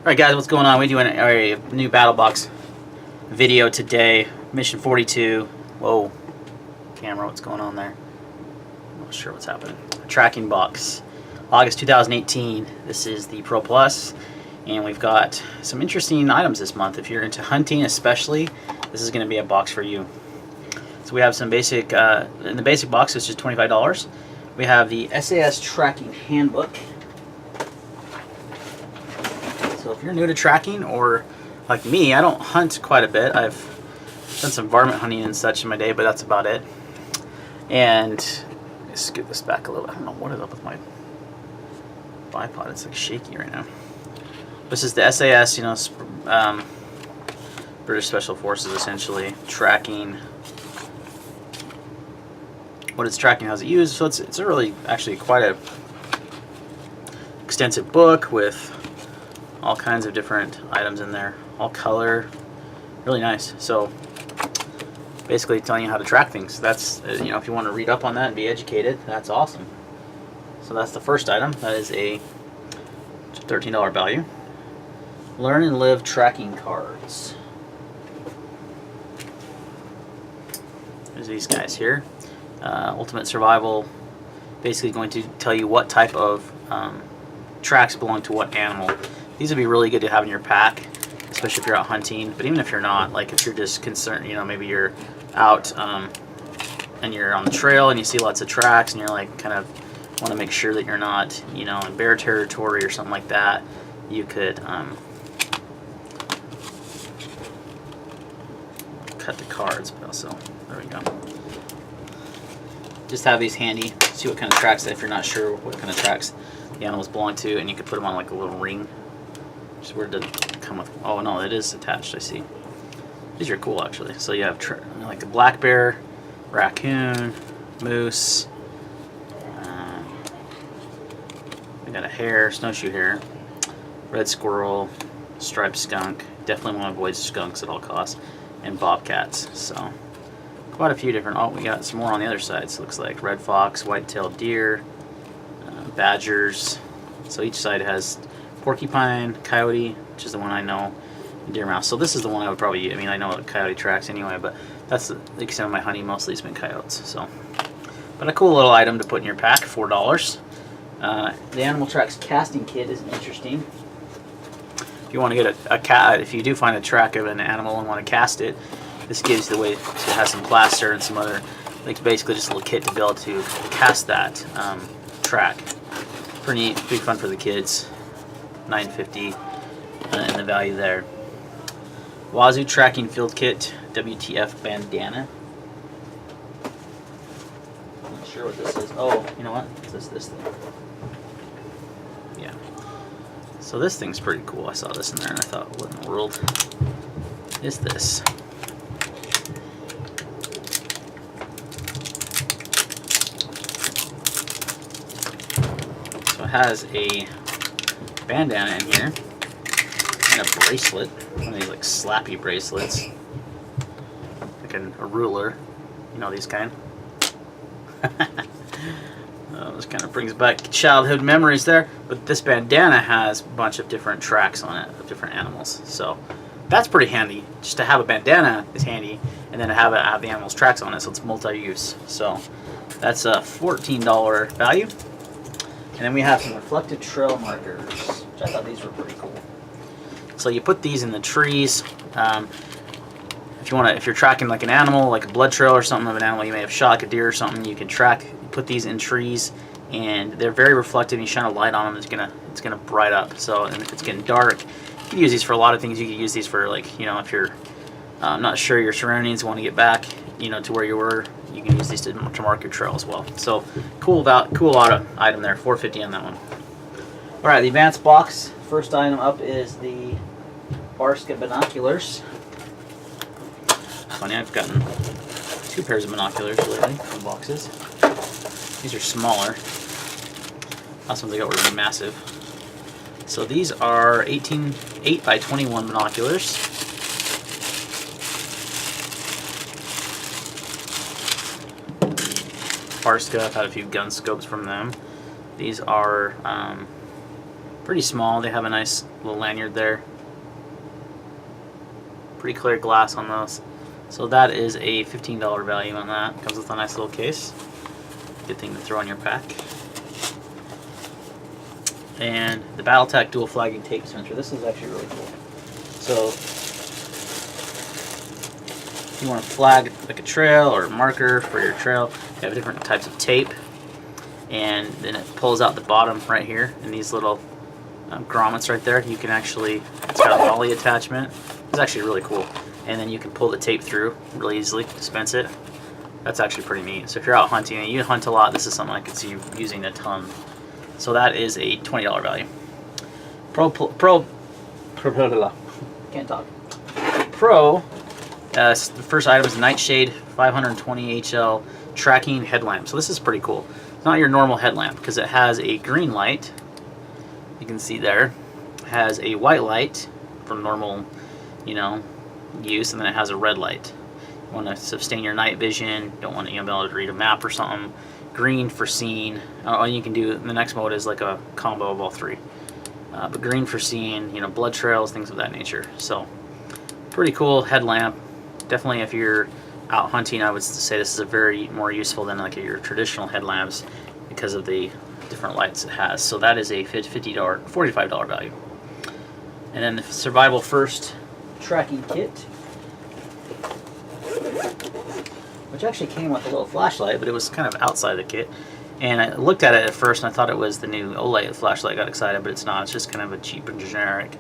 Alright guys, what's going on? We're doing a new Battlbox video today. Mission 42. Whoa. Camera, what's going on there? I'm not sure what's happening. Tracking box. August 2018. This is the Pro Plus. And we've got some interesting items this month. If you're into hunting especially, this is going to be a box for you. So we have some basic, in the basic box, which is $25. We have the SAS Tracking Handbook. So if you're new to tracking, or like me, I don't hunt quite a bit. I've done some varmint hunting and such in my day, but that's about it. And let's scoot this back a little. I don't know what is up with my bipod. It's like shaky right now. This is the SAS, you know, British Special Forces, essentially tracking. What it's tracking, how's it used. So it's a really, actually quite a extensive book with all kinds of different items in there, all color, really nice. So basically telling you how to track things. That's, you know, if you want to read up on that and be educated, that's awesome. So that's the first item. That is a $13 value. Learn and Live tracking cards. There's these guys here. Ultimate Survival, basically going to tell you what type of tracks belong to what animal. These would be really good to have in your pack, especially if you're out hunting. But even if you're not, like if you're just concerned, you know, maybe you're out and you're on the trail and you see lots of tracks and you're like kind of want to make sure that you're not, you know, in bear territory or something like that, you could cut the cards, but also, there we go. Just have these handy, see what kind of tracks, if you're not sure what kind of tracks the animals belong to, and you could put them on like a little ring. Just where did it come with? Oh no, it is attached, I see. These are cool actually. So you have like a black bear, raccoon, moose, we got a hare, snowshoe hare, red squirrel, striped skunk. Definitely want to avoid skunks at all costs, and bobcats. So quite a few different. Oh, we got some more on the other side. So it looks like red fox, white-tailed deer, badgers. So each side has porcupine, coyote, which is the one I know, and deer mouse. So this is the one I would probably use. I mean, I know coyote tracks anyway, but that's the extent of my hunting. Mostly it's been coyotes. So, but a cool little item to put in your pack, $4. The Animal Tracks casting kit is interesting. If you want to get a cat, if you do find a track of an animal and want to cast it, this gives you the way to have some plaster and some other, like basically just a little kit to be able to cast that track. Pretty neat, pretty fun for the kids. $9.50 and the value there. Wazoo Tracking Field Kit, WTF bandana. I'm not sure what this is. Oh, you know what? It's this thing. Yeah. So this thing's pretty cool. I saw this in there and I thought, what in the world is this? So it has a bandana in here and a bracelet, one of these like slappy bracelets, like a ruler, you know, these kind. This kind of brings back childhood memories there. But this bandana has a bunch of different tracks on it of different animals, so that's pretty handy. Just to have a bandana is handy, and then to have the animals' tracks on it, so it's multi-use. So that's a $14 value. And then we have some reflective trail markers, which I thought these were pretty cool. So you put these in the trees. If you're tracking like an animal, like a blood trail or something of an animal you may have shot, like a deer or something, you can track. You put these in trees, and they're very reflective. You shine a light on them, it's gonna bright up. So, and if it's getting dark, you can use these for a lot of things. You can use these for, like, you know, if you're not sure your surroundings, want to get back, you know, to where you were, you can use these to mark your trail as well. So cool auto item there, $4.50 on that one. All right, the advanced box. First item up is the Barska binoculars. Funny, I've gotten 2 pairs of binoculars lately from boxes. These are smaller. Last ones I got were massive. So these are 8 by 21 binoculars. Barska, I've had a few gun scopes from them. These are pretty small. They have a nice little lanyard there. Pretty clear glass on those. So that is a $15 value on that. Comes with a nice little case. Good thing to throw in your pack. And the Battletech dual flagging tape dispenser. This is actually really cool. So if you want to flag like a trail or a marker for your trail, you have different types of tape. And then it pulls out the bottom right here, and these little grommets right there, you can actually, it's got a volley attachment. It's actually really cool. And then you can pull the tape through really easily, dispense it. That's actually pretty neat. So if you're out hunting and you hunt a lot, this is something I could see you using a ton. So that is a $20 value. Can't talk. The first item is a Nightshade 520 HL tracking headlamp. So this is pretty cool. It's not your normal headlamp because it has a green light. You can see there. It has a white light for normal, use, and then it has a red light. You want to sustain your night vision. Don't want to be able to read a map or something. Green for seeing. All you can do in the next mode is like a combo of all three. But green for seeing, blood trails, things of that nature. So pretty cool headlamp. Definitely, if you're out hunting, I would say this is a very more useful than like your traditional headlamps because of the different lights it has. So that is a $45 value. And then the Survival First tracking kit, which actually came with a little flashlight, but it was kind of outside the kit. And I looked at it at first and I thought it was the new OLED flashlight. I got excited, but it's not. It's just kind of a cheap and generic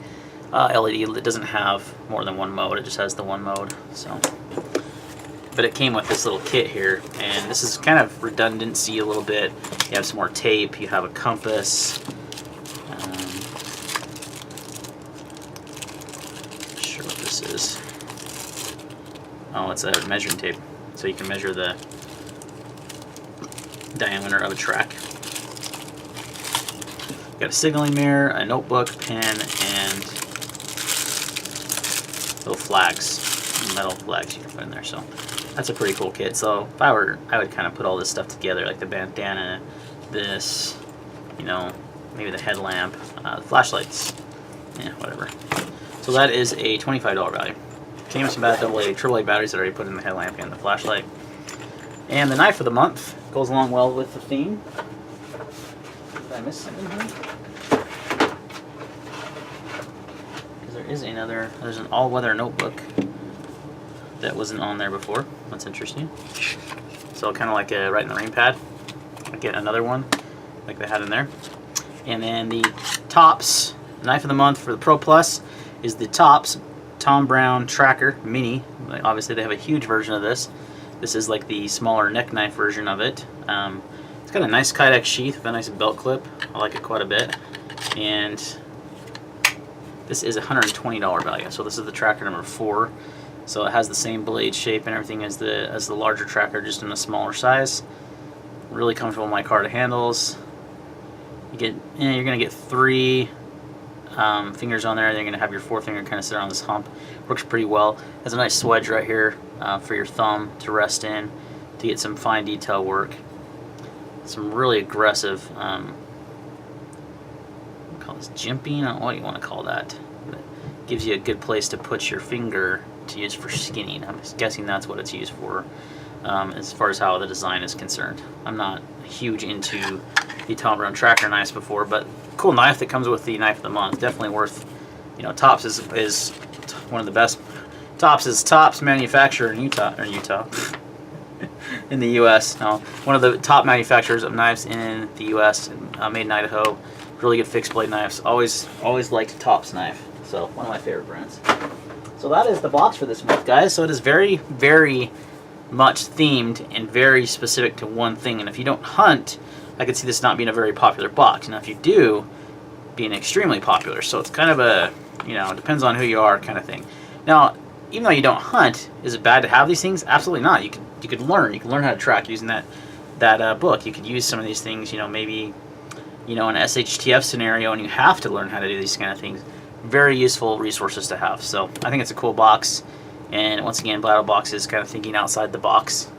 LED that doesn't have more than one mode. It just has the one mode. So, but it came with this little kit here, and this is kind of redundancy a little bit. You have some more tape. You have a compass. Not sure what this is. Oh, it's a measuring tape, so you can measure the diameter of a track. Got a signaling mirror, a notebook, pen, and little flags, metal flags you can put in there. So that's a pretty cool kit. So if I would kind of put all this stuff together, like the bandana, this, maybe the headlamp, the flashlights, whatever. So that is a $25 value. Came with some bad AA, AAA batteries that I already put in the headlamp and the flashlight. And the knife of the month goes along well with the theme. Did I miss something here? Because there is there's an all-weather notebook that wasn't on there before. That's interesting. So kind of like a Write in the Rain pad. I get another one like they had in there. And then the Tops knife of the month for the Pro Plus is the Tops Tom Brown Tracker Mini. Obviously they have a huge version of this. This is like the smaller neck knife version of it. It's got a nice Kydex sheath with a nice belt clip. I like it quite a bit. And this is a $120 value. So this is the tracker number 4. So it has the same blade shape and everything as the larger tracker, just in a smaller size. Really comfortable micarta handles. You're gonna get 3 fingers on there. You're gonna have your 4th finger kind of sit on this hump. Works pretty well. Has a nice swedge right here for your thumb to rest in to get some fine detail work. Some really aggressive, call this jimping. I don't know what you want to call that. But it gives you a good place to put your finger to use for skinning. I'm guessing that's what it's used for, as far as how the design is concerned. I'm not huge into the Tom Brown tracker knives before, but cool knife that comes with the knife of the month. Definitely worth. Tops is one of the best. Tops is Tops manufacturer in Utah in the U.S. No, one of the top manufacturers of knives in the U.S. Made in Idaho. Really good fixed blade knives. Always liked Tops knife. So one of my favorite brands. So that is the box for this month, guys. So it is very, very much themed and very specific to one thing. And if you don't hunt, I could see this not being a very popular box. Now, if you do, being extremely popular. So it's kind of a, depends on who you are kind of thing. Now, even though you don't hunt, is it bad to have these things? Absolutely not. You could learn. You can learn how to track using that book. You could use some of these things. Maybe in an SHTF scenario, and you have to learn how to do these kind of things. Very useful resources to have. So I think it's a cool box. And once again, Battlbox is kind of thinking outside the box.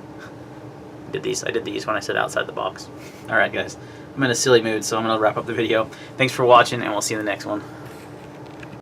I did these when I said outside the box. All right, guys. I'm in a silly mood, so I'm going to wrap up the video. Thanks for watching, and we'll see you in the next one.